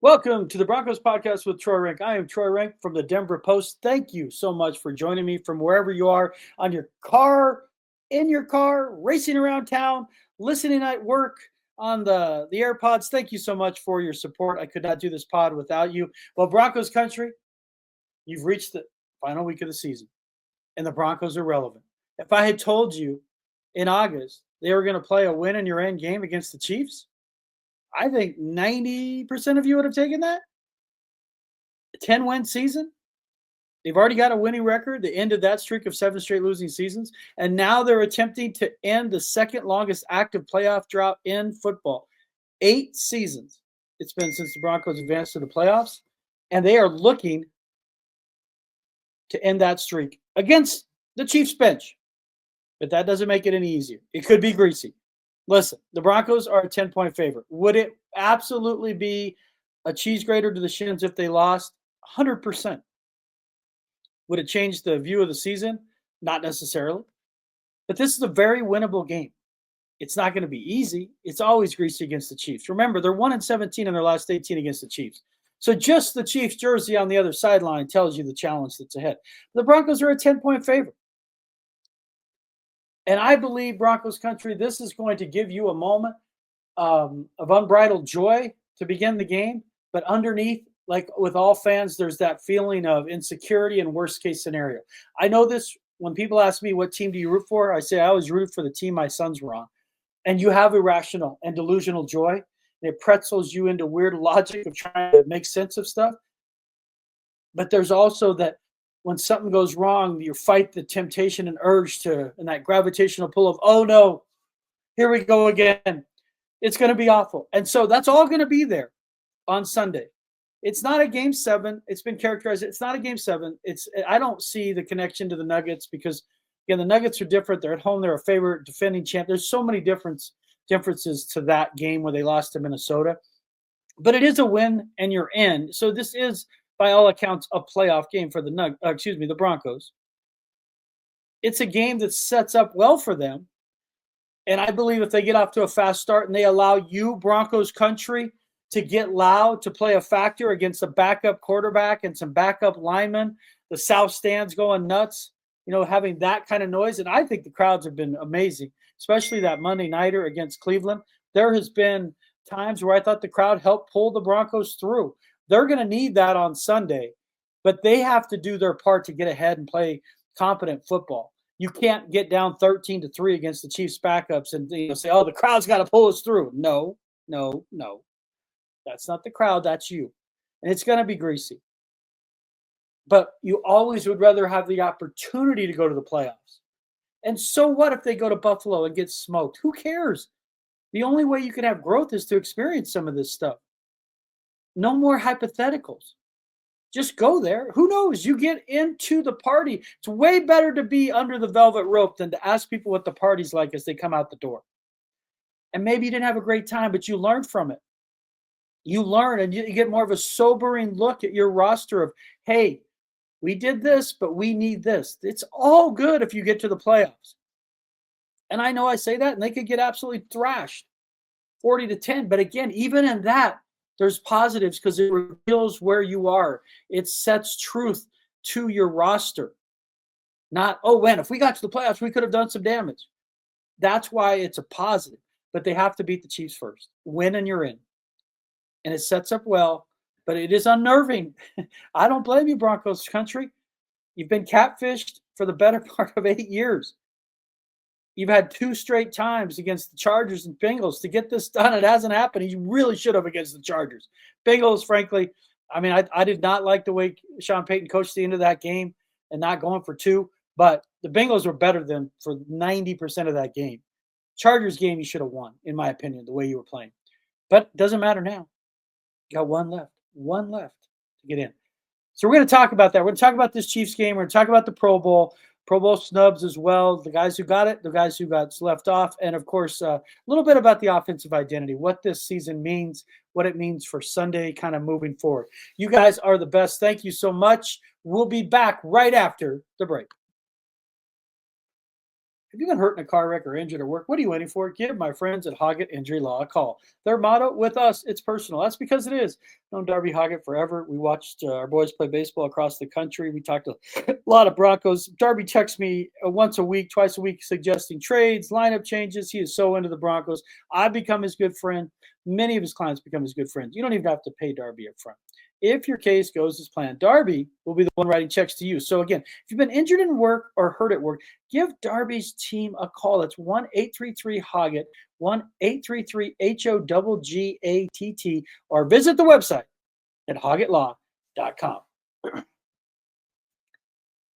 Welcome to the Broncos Podcast with Troy Renck. I am Troy Renck from the Denver Post. Thank you so much for joining me from wherever you are, on your car, in your car, racing around town, listening at work on the AirPods. Thank you so much for your support. I could not do this pod without you. Well, Broncos country, you've reached the final week of the season, and the Broncos are relevant. If I had told you in August they were going to play a win in your end game against the Chiefs, I think 90% of you would have taken that. A 10-win season. They've already got a winning record. They ended that streak of 7 straight losing seasons. And now they're attempting to end the second longest active playoff drought in football. 8 seasons it's been since the Broncos advanced to the playoffs. And they are looking to end that streak against the Chiefs bench. But that doesn't make it any easier. It could be greasy. Listen, the Broncos are a 10-point favorite. Would it absolutely be a cheese grater to the shins if they lost? 100%. Would it change the view of the season? Not necessarily. But this is a very winnable game. It's not going to be easy. It's always greasy against the Chiefs. Remember, they're 1-17 in their last 18 against the Chiefs. So just the Chiefs jersey on the other sideline tells you the challenge that's ahead. The Broncos are a 10-point favorite. And I believe, Broncos country, this is going to give you a moment of unbridled joy to begin the game. But underneath, like with all fans, there's that feeling of insecurity and worst-case scenario. I know this when people ask me, what team do you root for? I say I always root for the team my sons were on. And you have irrational and delusional joy. And it pretzels you into weird logic of trying to make sense of stuff. But there's also that when something goes wrong, you fight the temptation and urge to, and that gravitational pull of, oh no, here we go again. It's going to be awful. And so that's all going to be there on Sunday. It's not a game 7. It's been characterized. It's not a game 7. I don't see the connection to the Nuggets because, again, the Nuggets are different. They're at home. They're a favorite defending champ. There's so many differences to that game where they lost to Minnesota. But it is a win and you're in. So this is, by all accounts, a playoff game for the Broncos. It's a game that sets up well for them. And I believe if they get off to a fast start and they allow you, Broncos country, to get loud, to play a factor against a backup quarterback and some backup linemen, the South stands going nuts, having that kind of noise. And I think the crowds have been amazing, especially that Monday nighter against Cleveland. There has been times where I thought the crowd helped pull the Broncos through. They're going to need that on Sunday, but they have to do their part to get ahead and play competent football. You can't get down 13-3 against the Chiefs backups and say, oh, the crowd's got to pull us through. No. That's not the crowd. That's you. And it's going to be greasy. But you always would rather have the opportunity to go to the playoffs. And so what if they go to Buffalo and get smoked? Who cares? The only way you can have growth is to experience some of this stuff. No more hypotheticals. Just go there. Who knows? You get into the party. It's way better to be under the velvet rope than to ask people what the party's like as they come out the door. And maybe you didn't have a great time, but you learned from it. You learn and you get more of a sobering look at your roster of, hey, we did this, but we need this. It's all good if you get to the playoffs. And I know I say that, and they could get absolutely thrashed, 40-10. But again, even in that, there's positives because it reveals where you are. It sets truth to your roster. Not, oh, man, if we got to the playoffs, we could have done some damage. That's why it's a positive. But they have to beat the Chiefs first. Win and you're in. And it sets up well, but it is unnerving. I don't blame you, Broncos country. You've been catfished for the better part of 8 years. You've had 2 straight times against the Chargers and Bengals to get this done. It hasn't happened. You really should have against the Chargers. Bengals, frankly, I did not like the way Sean Payton coached the end of that game and not going for 2, but the Bengals were better than for 90% of that game. Chargers game you should have won, in my opinion, the way you were playing. But it doesn't matter now. You got one left to get in. So we're going to talk about that. We're going to talk about this Chiefs game. We're going to talk about the Pro Bowl snubs as well, the guys who got it, the guys who got left off, and, of course, a little bit about the offensive identity, what this season means, what it means for Sunday kind of moving forward. You guys are the best. Thank you so much. We'll be back right after the break. Have you been hurt in a car wreck or injured at work? What are you waiting for? Give my friends at Hoggett Injury Law a call. Their motto, with us, it's personal. That's because it is. Known Darby Hoggett forever. We watched our boys play baseball across the country. We talked a lot of Broncos. Darby texts me once a week, twice a week, suggesting trades, lineup changes. He is so into the Broncos. I've become his good friend. Many of his clients become his good friends. You don't even have to pay Darby up front. If your case goes as planned, Darby will be the one writing checks to you. So again, if you've been injured in work or hurt at work, give Darby's team a call. It's 1-833-HOGGAT, 1-833-HOGGATT, or visit the website at hoggettlaw.com.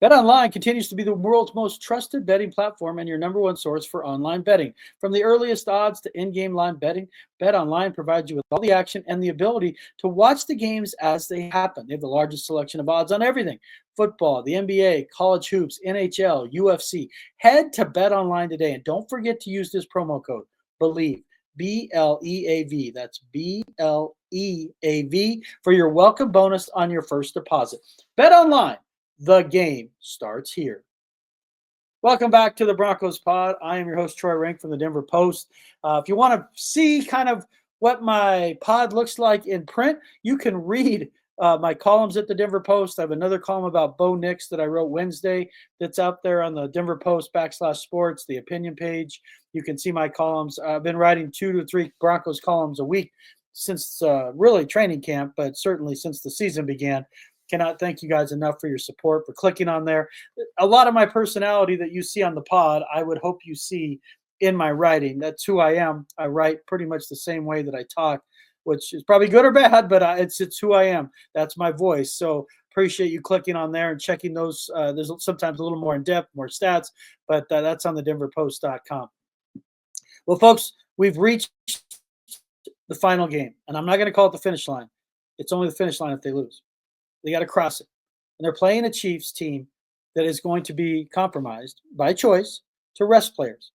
BetOnline continues to be the world's most trusted betting platform and your number one source for online betting. From the earliest odds to in-game line betting, BetOnline provides you with all the action and the ability to watch the games as they happen. They have the largest selection of odds on everything: football, the NBA, college hoops, NHL, UFC. Head to BetOnline today, and don't forget to use this promo code, BELIEVE, BLEAV. That's BLEAV for your welcome bonus on your first deposit. BetOnline. The game starts here. Welcome back to the Broncos Pod. I am your host, Troy Renck from the Denver Post. If you want to see kind of what my pod looks like in print, you can read my columns at the Denver Post. I have another column about Bo Nix that I wrote Wednesday that's out there on the Denver Post /sports, the opinion page. You can see my columns. I've been writing 2 to 3 Broncos columns a week since really training camp, but certainly since the season began. Cannot thank you guys enough for your support, for clicking on there. A lot of my personality that you see on the pod, I would hope you see in my writing. That's who I am. I write pretty much the same way that I talk, which is probably good or bad, but it's who I am. That's my voice. So appreciate you clicking on there and checking those. There's sometimes a little more in depth, more stats, but that's on the denverpost.com. Well, folks, we've reached the final game, and I'm not going to call it the finish line. It's only the finish line if they lose. They got to cross it. And they're playing a Chiefs team that is going to be compromised by choice to rest players.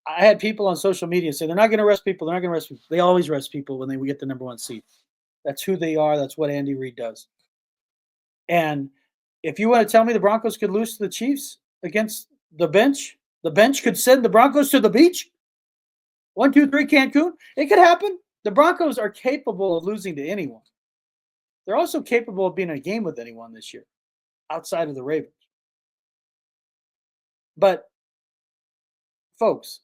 I had people on social media say they're not going to rest people. They're not going to rest people. They always rest people when they get the number one seed. That's who they are. That's what Andy Reid does. And if you want to tell me the Broncos could lose to the Chiefs against the bench could send the Broncos to the beach. 1, 2, 3, Cancun. It could happen. The Broncos are capable of losing to anyone. They're also capable of being in a game with anyone this year, outside of the Ravens. But, folks,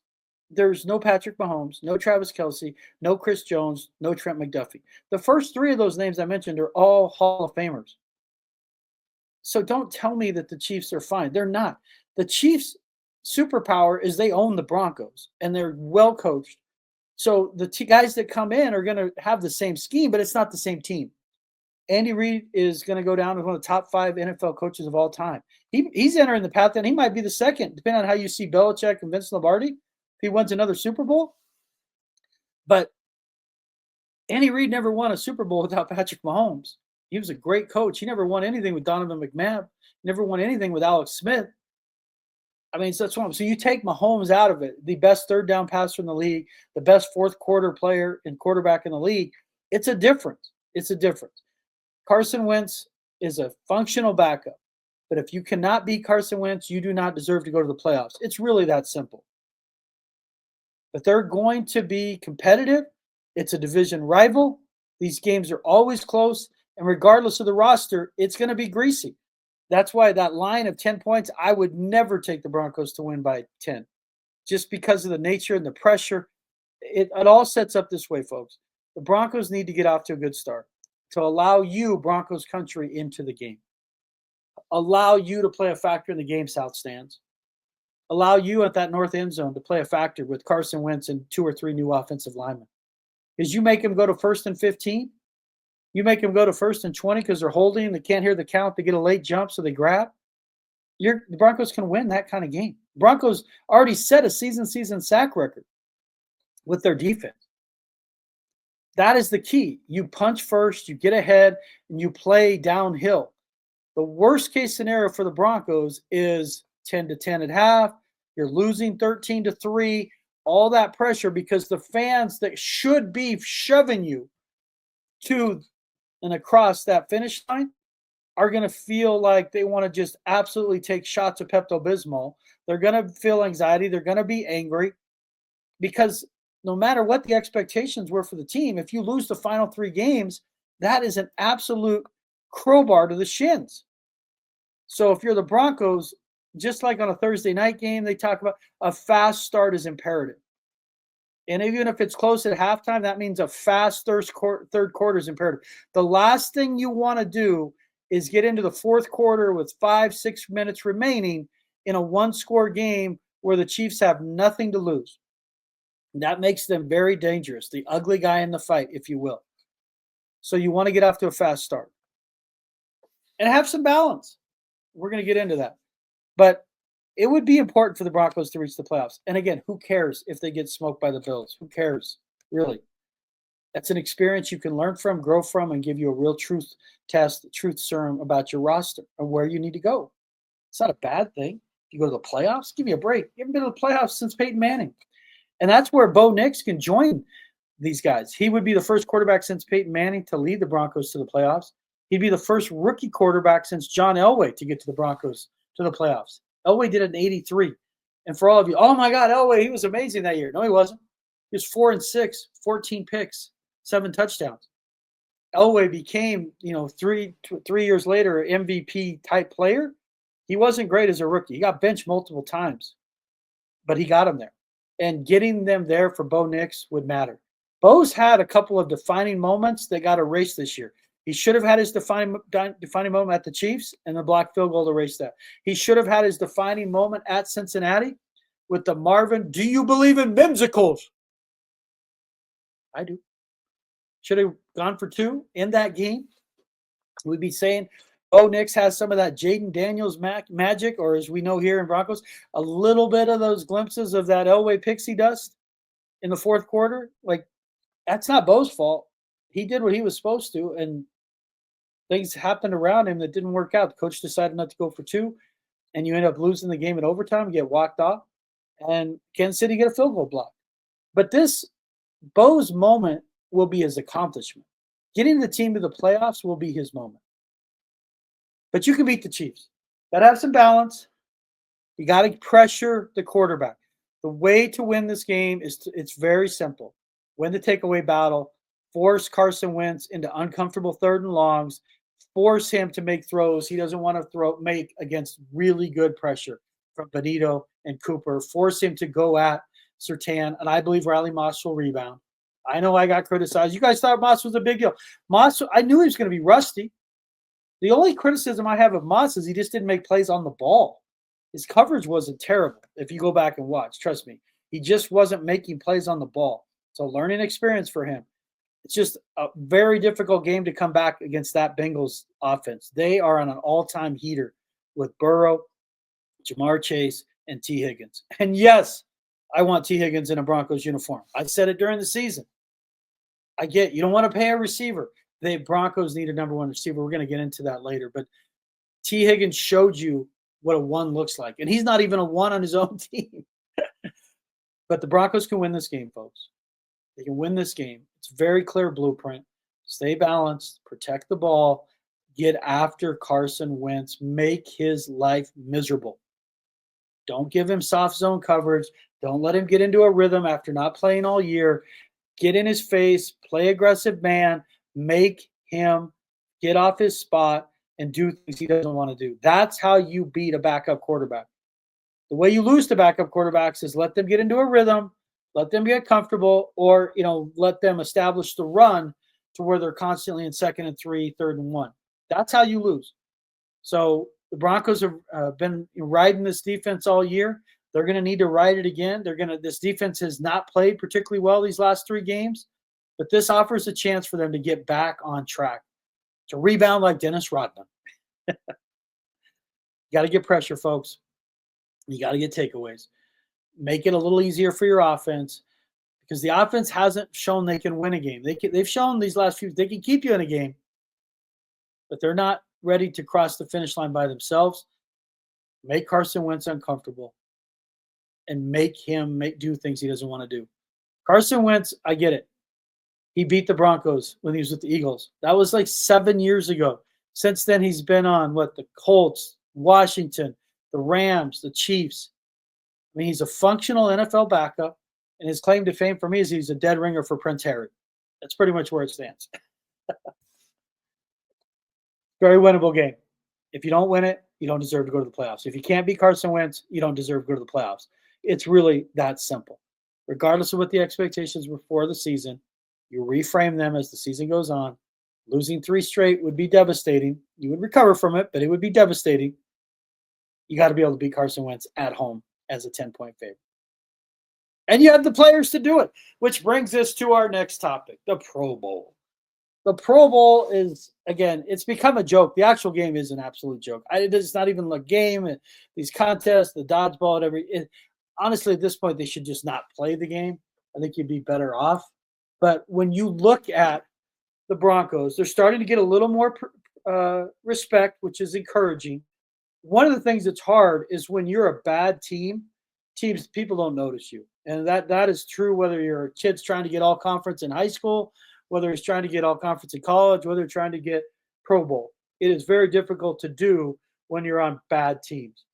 there's no Patrick Mahomes, no Travis Kelce, no Chris Jones, no Trent McDuffie. The first 3 of those names I mentioned are all Hall of Famers. So don't tell me that the Chiefs are fine. They're not. The Chiefs' superpower is they own the Broncos, and they're well coached. So the guys that come in are going to have the same scheme, but it's not the same team. Andy Reid is going to go down as one of the top 5 NFL coaches of all time. He's entering the path, and he might be the second, depending on how you see Belichick and Vince Lombardi, if he wins another Super Bowl. But Andy Reid never won a Super Bowl without Patrick Mahomes. He was a great coach. He never won anything with Donovan McNabb. Never won anything with Alex Smith. I mean, so that's one. So you take Mahomes out of it, the best third down passer in the league, the best fourth quarter player and quarterback in the league. It's a difference. It's a difference. Carson Wentz is a functional backup. But if you cannot beat Carson Wentz, you do not deserve to go to the playoffs. It's really that simple. But they're going to be competitive. It's a division rival. These games are always close. And regardless of the roster, it's going to be greasy. That's why that line of 10 points, I would never take the Broncos to win by 10. Just because of the nature and the pressure. It all sets up this way, folks. The Broncos need to get off to a good start to allow you, Broncos country, into the game. Allow you to play a factor in the game, South Stands. Allow you at that north end zone to play a factor with Carson Wentz and 2 or 3 new offensive linemen. Because you make them go to 1st and 15. You make them go to 1st and 20 because they're holding. They can't hear the count. They get a late jump, so they grab. The Broncos can win that kind of game. Broncos already set a season sack record with their defense. That is the key. You punch first, you get ahead, and you play downhill. The worst case scenario for the Broncos is 10-10 at half. You're losing 13-3. All that pressure because the fans that should be shoving you to and across that finish line are going to feel like they want to just absolutely take shots of Pepto-Bismol. They're going to feel anxiety. They're going to be angry because no matter what the expectations were for the team, if you lose the final 3 games, that is an absolute crowbar to the shins. So if you're the Broncos, just like on a Thursday night game, they talk about a fast start is imperative. And even if it's close at halftime, that means a fast third quarter is imperative. The last thing you want to do is get into the fourth quarter with 5-6 minutes remaining in a one-score game where the Chiefs have nothing to lose. That makes them very dangerous, the ugly guy in the fight, if you will. So you want to get off to a fast start. And have some balance. We're going to get into that. But it would be important for the Broncos to reach the playoffs. And again, who cares if they get smoked by the Bills? Who cares, really? That's an experience you can learn from, grow from, and give you a real truth test, truth serum about your roster and where you need to go. It's not a bad thing. You go to the playoffs, give me a break. You haven't been to the playoffs since Peyton Manning. And that's where Bo Nix can join these guys. He would be the first quarterback since Peyton Manning to lead the Broncos to the playoffs. He'd be the first rookie quarterback since John Elway to get to the Broncos to the playoffs. Elway did it in 83. And for all of you, oh my God, Elway, he was amazing that year. No, he wasn't. He was 4-6, 14 picks, 7 touchdowns. Elway became, 3 years later, an MVP type player. He wasn't great as a rookie. He got benched multiple times, but he got him there. And getting them there for Bo Nix would matter. Bo's had a couple of defining moments that got erased this year. He should have had his defining moment at the Chiefs and the blocked field goal to erase that. He should have had his defining moment at Cincinnati with the Marvin, do you believe in mimsicles? I do. Should have gone for 2 in that game. We'd be saying Bo Nix has some of that Jaden Daniels magic, or as we know here in Broncos, a little bit of those glimpses of that Elway pixie dust in the fourth quarter. Like, that's not Bo's fault. He did what he was supposed to, and things happened around him that didn't work out. The coach decided not to go for 2, and you end up losing the game in overtime, get walked off, and Kansas City get a field goal block. But Bo's moment will be his accomplishment. Getting the team to the playoffs will be his moment. But you can beat the Chiefs. Got to have some balance. You got to pressure the quarterback. The way to win this game it's very simple. Win the takeaway battle. Force Carson Wentz into uncomfortable 3rd and longs. Force him to make throws he doesn't want to make against really good pressure from Benito and Cooper. Force him to go at Surtain, and I believe Riley Moss will rebound. I know I got criticized. You guys thought Moss was a big deal. Moss, I knew he was going to be rusty. The only criticism I have of Moss is he just didn't make plays on the ball. His coverage wasn't terrible if you go back and watch. Trust me. He just wasn't making plays on the ball. It's a learning experience for him. It's just a very difficult game to come back against that Bengals offense. They are on an all-time heater with Burrow, Jamar Chase, and T. Higgins. And yes, I want T. Higgins in a Broncos uniform. I said it during the season. I get you don't want to pay a receiver. The Broncos need a number 1 receiver. We're going to get into that later. But T. Higgins showed you what a 1 looks like. And he's not even a 1 on his own team. But the Broncos can win this game, folks. They can win this game. It's a very clear blueprint. Stay balanced, protect the ball, get after Carson Wentz, make his life miserable. Don't give him soft zone coverage. Don't let him get into a rhythm after not playing all year. Get in his face, play aggressive man, make him get off his spot and do things he doesn't want to do. That's how you beat a backup quarterback. The way you lose to backup quarterbacks is let them get into a rhythm, let them get comfortable, or, let them establish the run to where they're constantly in 2nd and 3, 3rd and 1. That's how you lose. So the Broncos have been riding this defense all year. They're going to need to ride it again. This defense has not played particularly well these last 3 games, but this offers a chance for them to get back on track, to rebound like Dennis Rodman. You got to get pressure, folks. You got to get takeaways. Make it a little easier for your offense because the offense hasn't shown they can win a game. They've shown these last few, they can keep you in a game, but they're not ready to cross the finish line by themselves. Make Carson Wentz uncomfortable and make him do things he doesn't want to do. Carson Wentz, I get it. He beat the Broncos when he was with the Eagles. That was like 7 years ago. Since then, he's been on the Colts, Washington, the Rams, the Chiefs. I mean, he's a functional NFL backup, and his claim to fame for me is he's a dead ringer for Prince Harry. That's pretty much where it stands. Very winnable game. If you don't win it, you don't deserve to go to the playoffs. If you can't beat Carson Wentz, you don't deserve to go to the playoffs. It's really that simple. Regardless of what the expectations were for the season, you reframe them as the season goes on. Losing 3 straight would be devastating. You would recover from it, but it would be devastating. You got to be able to beat Carson Wentz at home as a 10-point favorite. And you have the players to do it, which brings us to our next topic, the Pro Bowl. The Pro Bowl is, again, it's become a joke. The actual game is an absolute joke. It's not even a game. These contests, the dodgeball, honestly, at this point, they should just not play the game. I think you'd be better off. But when you look at the Broncos, they're starting to get a little more respect, which is encouraging. One of the things that's hard is when you're a bad team, people don't notice you. And that is true whether you're a kid's trying to get all conference in high school, whether he's trying to get all conference in college, whether you're trying to get Pro Bowl. It is very difficult to do when you're on bad teams.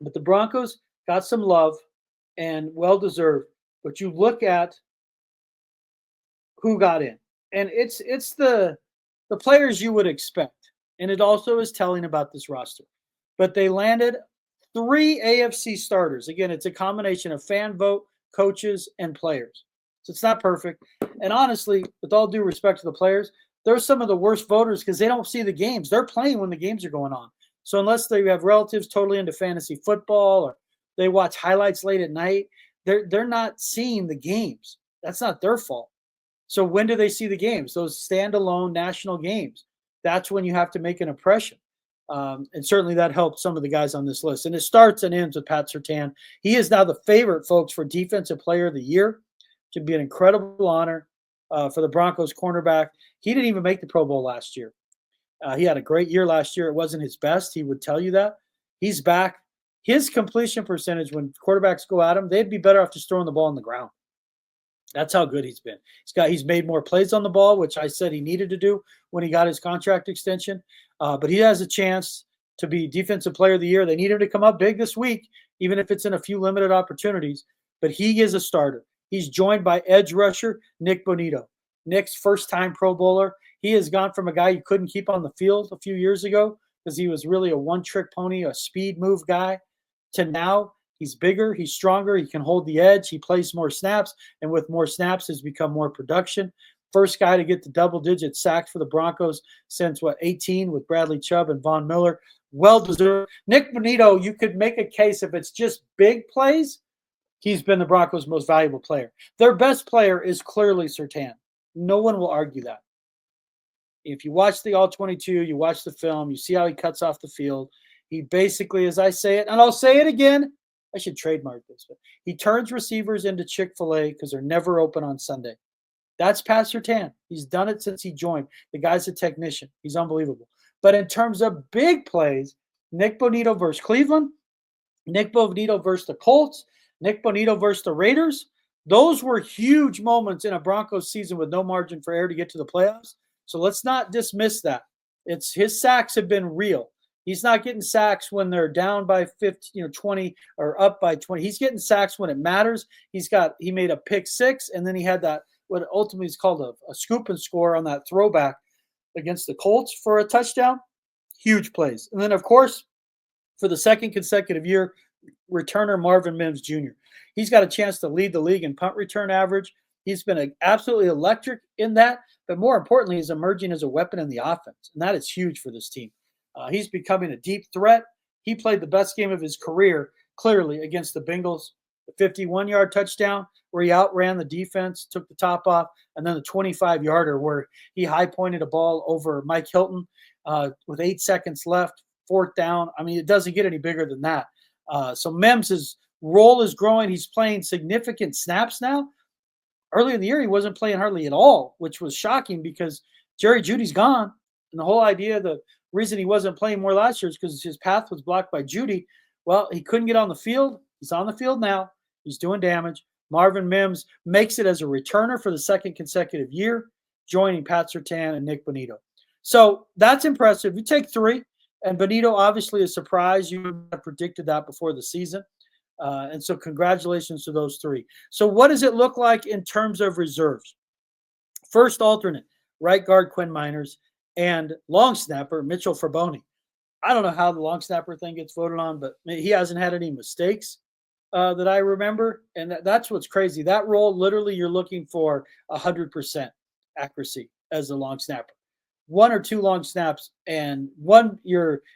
But the Broncos got some love and well-deserved. But you look at who got in. And it's the players you would expect. And it also is telling about this roster. But they landed 3 AFC starters. Again, it's a combination of fan vote, coaches, and players. So it's not perfect. And honestly, with all due respect to the players, they're some of the worst voters because they don't see the games. They're playing when the games are going on. So unless they have relatives totally into fantasy football or they watch highlights late at night, they're not seeing the games. That's not their fault. So when do they see the games? Those standalone national games. That's when you have to make an impression. And certainly that helped some of the guys on this list. And it starts and ends with Pat Surtain. He is now the favorite, folks, for Defensive Player of the Year. It should be an incredible honor for the Broncos cornerback. He didn't even make the Pro Bowl last year. He had a great year last year. It wasn't his best. He would tell you that. He's back. His completion percentage, when quarterbacks go at him, they'd be better off just throwing the ball on the ground. That's how good he's been. He's made more plays on the ball, which I said he needed to do when he got his contract extension. But he has a chance to be Defensive Player of the Year. They need him to come up big this week, even if it's in a few limited opportunities. But he is a starter. He's joined by edge rusher Nick Bonito. Nick's first-time Pro Bowler. He has gone from a guy you couldn't keep on the field a few years ago because he was really a one-trick pony, a speed move guy, to now he's bigger, he's stronger, he can hold the edge, he plays more snaps, and with more snaps has become more production. First guy to get the double-digit sacks for the Broncos since, 18 with Bradley Chubb and Von Miller. Well-deserved. Nick Bonito, you could make a case if it's just big plays, he's been the Broncos' most valuable player. Their best player is clearly Surtain. No one will argue that. If you watch the All-22, you watch the film, you see how he cuts off the field. He basically, as I say it, and I'll say it again, I should trademark this, but he turns receivers into Chick-fil-A because they're never open on Sunday. That's Pat Surtain. He's done it since he joined. The guy's a technician. He's unbelievable. But in terms of big plays, Nick Bonito versus Cleveland, Nick Bonito versus the Colts, Nick Bonito versus the Raiders, those were huge moments in a Broncos season with no margin for error to get to the playoffs. So let's not dismiss that. His sacks have been real. He's not getting sacks when they're down by 15, 20 or up by 20. He's getting sacks when it matters. He made a pick six, and then he had that, what ultimately is called a scoop and score on that throwback against the Colts for a touchdown. Huge plays. And then, of course, for the second consecutive year, returner Marvin Mims Jr. He's got a chance to lead the league in punt return average. He's been absolutely electric in that, but more importantly, he's emerging as a weapon in the offense, and that is huge for this team. He's becoming a deep threat. He played the best game of his career, clearly, against the Bengals. The 51-yard touchdown where he outran the defense, took the top off, and then the 25-yarder where he high-pointed a ball over Mike Hilton with 8 seconds left, fourth down. I mean, it doesn't get any bigger than that. So Mims' role is growing. He's playing significant snaps now. Early in the year, he wasn't playing hardly at all, which was shocking because Jerry Jeudy's gone. And the whole idea, the reason he wasn't playing more last year is because his path was blocked by Jeudy. Well, he couldn't get on the field. He's on the field now. He's doing damage. Marvin Mims makes it as a returner for the second consecutive year, joining Pat Surtain and Nick Bonito. So that's impressive. You take 3, and Benito obviously a surprise. You have predicted that before the season. And so congratulations to those 3. So what does it look like in terms of reserves? First alternate, right guard Quinn Miners, and long snapper Mitchell Fraboni. I don't know how the long snapper thing gets voted on, but he hasn't had any mistakes that I remember. And that's what's crazy. That role, literally, you're looking for 100% accuracy as a long snapper. 1 or 2 long snaps, and 1,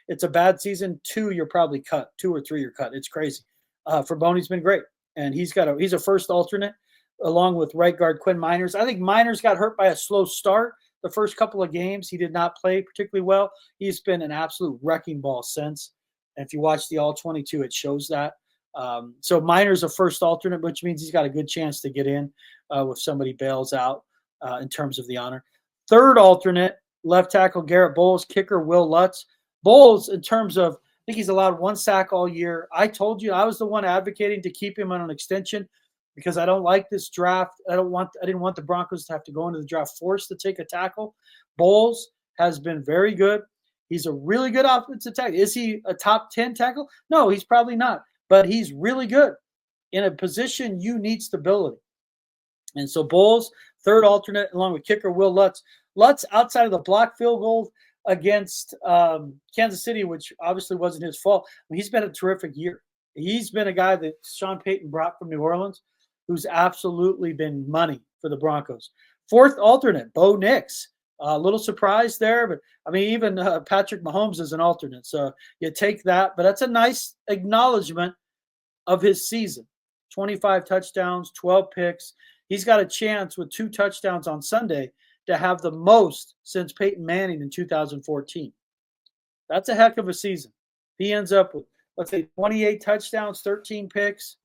it's a bad season. 2, you're probably cut. 2 or 3, you're cut. It's crazy. Fraboni's been great, and he's a first alternate along with right guard Quinn Miners. I think Miners got hurt by a slow start. The first couple of games, he did not play particularly well. He's been an absolute wrecking ball since. And if you watch the All 22, it shows that. So Miners a first alternate, which means he's got a good chance to get in if somebody bails out in terms of the honor. Third alternate, left tackle Garrett Bowles, kicker Will Lutz. Bowles, in terms of, I think he's allowed 1 sack all year. I told you I was the one advocating to keep him on an extension because I don't like this draft. I didn't want the Broncos to have to go into the draft forced to take a tackle. Bowles has been very good. He's a really good offensive tackle. Is he a top 10 tackle? No, he's probably not. But he's really good. In a position, you need stability. And so Bowles, third alternate, along with kicker Will Lutz. Lutz, outside of the block field goal against Kansas City, which obviously wasn't his fault, he's been a terrific year. He's been a guy that Sean Payton brought from New Orleans who's absolutely been money for the Broncos. Fourth alternate, Bo Nix. A little surprise there, but I mean, even Patrick Mahomes is an alternate. So you take that, but that's a nice acknowledgement of his season. 25 touchdowns, 12 picks. He's got a chance with 2 touchdowns on Sunday to have the most since Peyton Manning in 2014. That's a heck of a season. He ends up with, let's say, 28 touchdowns, 13 picks,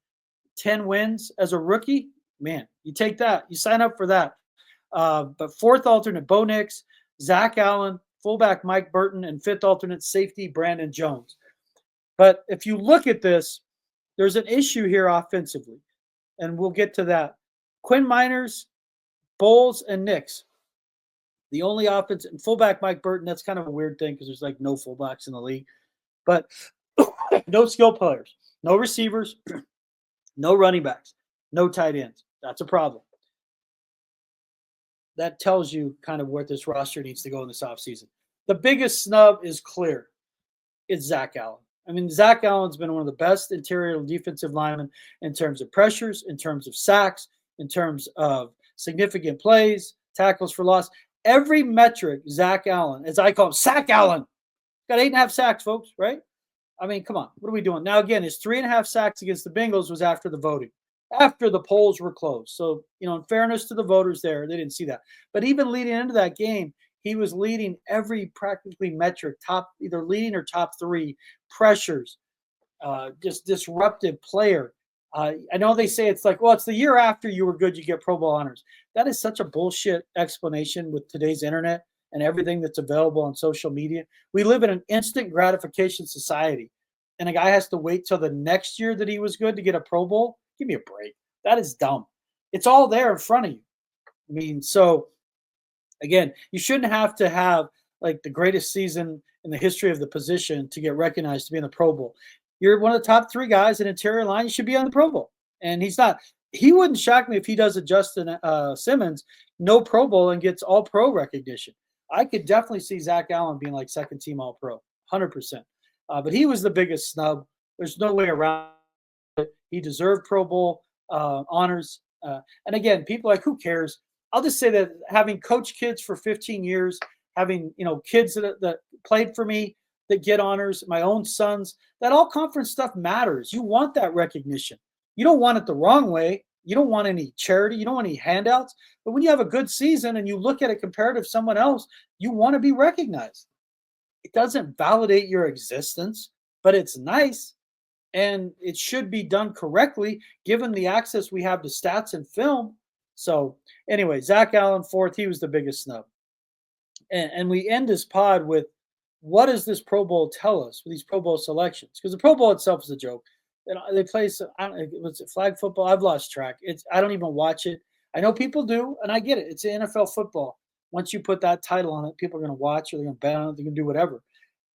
10 wins as a rookie. Man, you take that. You sign up for that. But fourth alternate, Bo Nix, Zach Allen, fullback Mike Burton, and fifth alternate safety Brandon Jones. But if you look at this, there's an issue here offensively, and we'll get to that. Quinn Miners, Bowles, and Nix. The only offense, and fullback Mike Burton, that's kind of a weird thing because there's like no fullbacks in the league. But no skill players, no receivers, no running backs, no tight ends. That's a problem. That tells you kind of where this roster needs to go in this offseason. The biggest snub is clear. It's Zach Allen. I mean, Zach Allen's been one of the best interior defensive linemen in terms of pressures, in terms of sacks, in terms of significant plays, tackles for loss. Every metric, Zach Allen, as I call him, Sack Allen, got 8.5 sacks, folks, right? I mean, come on. What are we doing? Now, again, his 3.5 sacks against the Bengals was after the voting, after the polls were closed. So, in fairness to the voters there, they didn't see that. But even leading into that game, he was leading every practically metric, either leading or top 3 pressures, just disruptive player. I know they say it's like, well, it's the year after you were good, you get Pro Bowl honors. That is such a bullshit explanation with today's internet and everything that's available on social media. We live in an instant gratification society, and a guy has to wait till the next year that he was good to get a Pro Bowl. Give me a break. That is dumb. It's all there in front of you. I mean, so again, you shouldn't have to have like the greatest season in the history of the position to get recognized to be in the Pro Bowl. You're one of the top 3 guys in interior line. You should be on the Pro Bowl. And he's not. He wouldn't shock me if he does a Justin Simmons, no Pro Bowl, and gets all pro recognition. I could definitely see Zach Allen being like second team all pro, 100%. But he was the biggest snub. There's no way around it. He deserved Pro Bowl honors. And again, people are like, who cares? I'll just say that having coached kids for 15 years, having kids that played for me that get honors, my own sons, that all conference stuff matters. You want that recognition. You don't want it the wrong way. You don't want any charity. You don't want any handouts. But when you have a good season and you look at it compared to someone else, you want to be recognized. It doesn't validate your existence, but it's nice. And it should be done correctly given the access we have to stats and film. So anyway, Zach Allen, fourth, he was the biggest snub. And we end this pod with, what does this Pro Bowl tell us with these Pro Bowl selections? Because the Pro Bowl itself is a joke. They play, was it flag football? I've lost track. I don't even watch it. I know people do, and I get it. It's NFL football. Once you put that title on it, people are going to watch or they're going to bet on it. They're going to do whatever.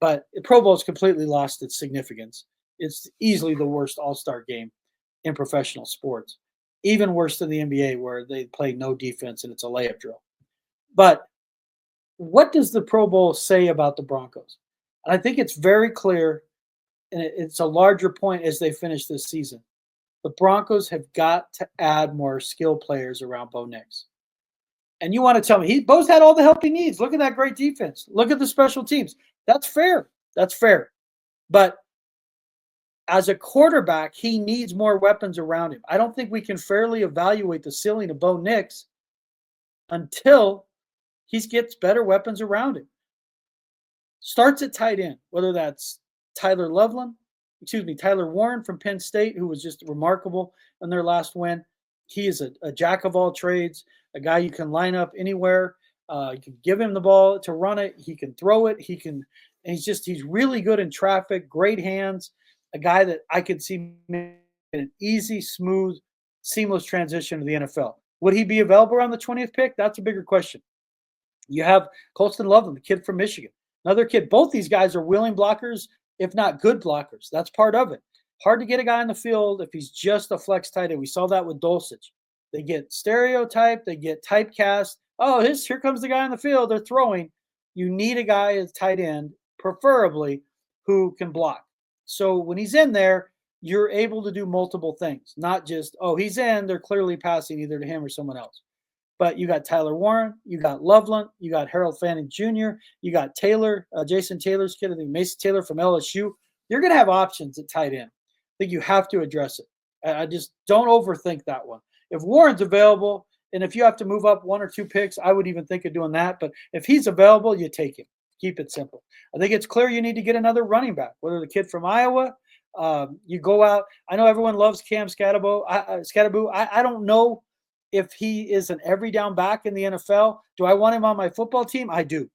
But the Pro Bowl has completely lost its significance. It's easily the worst all-star game in professional sports, even worse than the NBA where they play no defense and it's a layup drill. But what does the Pro Bowl say about the Broncos? And I think it's very clear, and it's a larger point as they finish this season. The Broncos have got to add more skill players around Bo Nix. And you want to tell me, Bo's had all the help he needs. Look at that great defense. Look at the special teams. That's fair. That's fair. But as a quarterback, he needs more weapons around him. I don't think we can fairly evaluate the ceiling of Bo Nix until he gets better weapons around him. Starts at tight end, whether that's Tyler Warren from Penn State, who was just remarkable in their last win. He is a jack of all trades, a guy you can line up anywhere. You can give him the ball to run it. He can throw it. He's really good in traffic, great hands, a guy that I could see in an easy, smooth, seamless transition to the NFL. Would he be available around the 20th pick? That's a bigger question. You have Colston Loveland, the kid from Michigan, another kid. Both these guys are willing blockers, if not good blockers. That's part of it. Hard to get a guy in the field if he's just a flex tight end. We saw that with Dulcich. They get stereotyped. They get typecast. Oh, here comes the guy in the field. They're throwing. You need a guy as tight end, preferably, who can block. So when he's in there, you're able to do multiple things, not just, he's in, they're clearly passing either to him or someone else. But you got Tyler Warren, you got Loveland, you got Harold Fanning Jr., you got Taylor, Jason Taylor's kid, I think Mason Taylor from LSU. You're going to have options at tight end. I think you have to address it. I just don't overthink that one. If Warren's available, and if you have to move up 1 or 2 picks, I would even think of doing that. But if he's available, you take him. Keep it simple. I think it's clear you need to get another running back, whether the kid from Iowa, you go out. I know everyone loves Cam Scatterbo. I don't know if he is an every down back in the NFL. Do I want him on my football team? I do.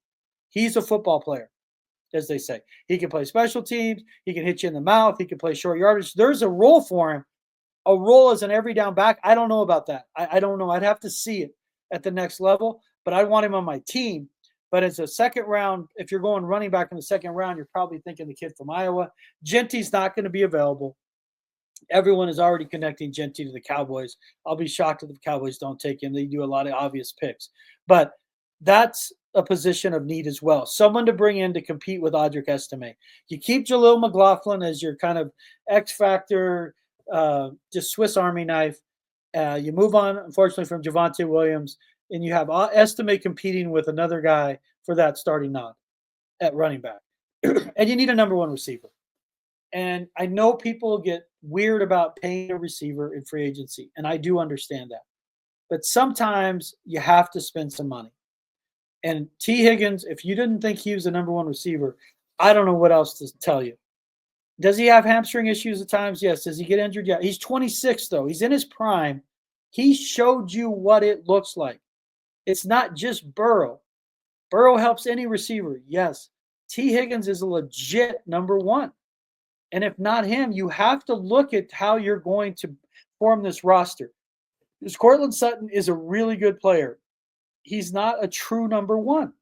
He's a football player, as they say. He can play special teams. He can hit you in the mouth. He can play short yardage. There's a role for him. A role as an every down back, I don't know about that. I don't know. I'd have to see it at the next level, but I want him on my team. But as a second round, if you're going running back in the second round, you're probably thinking the kid from Iowa. Genty's not going to be available. Everyone is already connecting Genty to the Cowboys. I'll be shocked if the Cowboys don't take him. They do a lot of obvious picks. But that's a position of need as well. Someone to bring in to compete with Audric Estime. You keep Jaleel McLaughlin as your kind of X factor, just Swiss Army knife. You move on, unfortunately, from Javonte Williams, and you have Estime competing with another guy for that starting nod at running back. And you need a number one receiver. And I know people get weird about paying a receiver in free agency, and I do understand that. But sometimes you have to spend some money. And T. Higgins, if you didn't think he was the number one receiver, I don't know what else to tell you. Does he have hamstring issues at times? Yes. Does he get injured? Yeah. He's 26, though. He's in his prime. He showed you what it looks like. It's not just Burrow. Burrow helps any receiver. Yes. T. Higgins is a legit number one. And if not him, you have to look at how you're going to form this roster. Because Courtland Sutton is a really good player. He's not a true number one.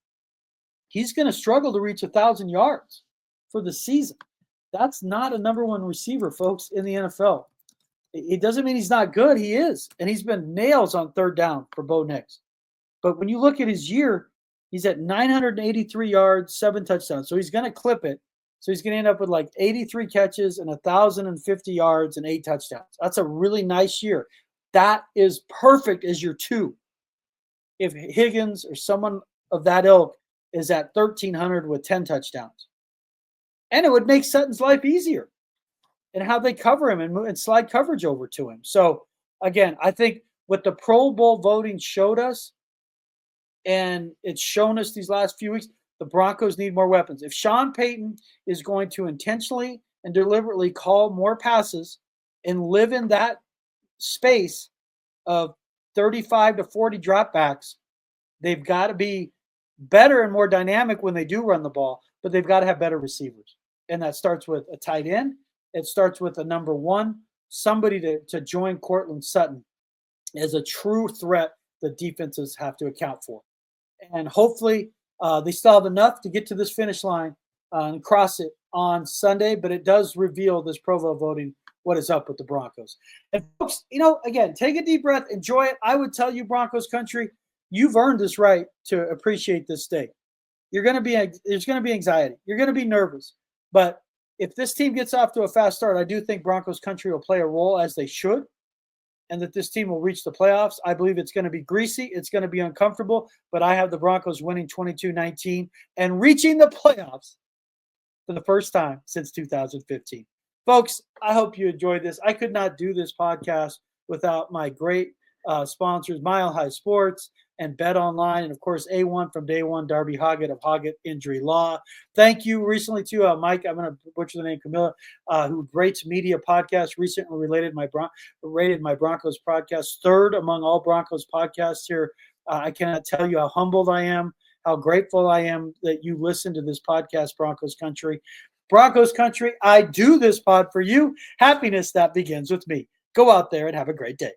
He's going to struggle to reach 1,000 yards for the season. That's not a number one receiver, folks, in the NFL. It doesn't mean he's not good. He is. And he's been nails on third down for Bo Nix. But when you look at his year, he's at 983 yards, 7 touchdowns. So he's going to clip it. So he's going to end up with like 83 catches and 1,050 yards and 8 touchdowns. That's a really nice year. That is perfect as your 2. If Higgins or someone of that ilk is at 1,300 with 10 touchdowns. And it would make Sutton's life easier and how they cover him and slide coverage over to him. So, again, I think what the Pro Bowl voting showed us, and it's shown us these last few weeks, the Broncos need more weapons. If Sean Payton is going to intentionally and deliberately call more passes and live in that space of 35 to 40 dropbacks, they've got to be better and more dynamic when they do run the ball, but they've got to have better receivers. And that starts with a tight end. It starts with a number one, somebody to join Courtland Sutton as a true threat that defenses have to account for. And hopefully they still have enough to get to this finish line and cross it on Sunday. But it does reveal this Provo voting what is up with the Broncos. And folks, again, take a deep breath, enjoy it. I would tell you, Broncos country, you've earned this right to appreciate this state. There's going to be anxiety. You're going to be nervous. But if this team gets off to a fast start, I do think Broncos country will play a role as they should, and that this team will reach the playoffs. I believe it's going to be greasy. It's going to be uncomfortable, but I have the Broncos winning 22-19 and reaching the playoffs for the first time since 2015. Folks, I hope you enjoyed this. I could not do this podcast without my great sponsors, Mile High Sports and Bet Online, and of course, A1 from Day One, Darby Hoggett of Hoggett Injury Law. Thank you recently to Mike, I'm going to butcher the name, Camilla, who rates media podcasts, recently rated my Broncos podcast third among all Broncos podcasts here. I cannot tell you how humbled I am, how grateful I am that you listen to this podcast, Broncos Country. Broncos Country, I do this pod for you. Happiness that begins with me. Go out there and have a great day.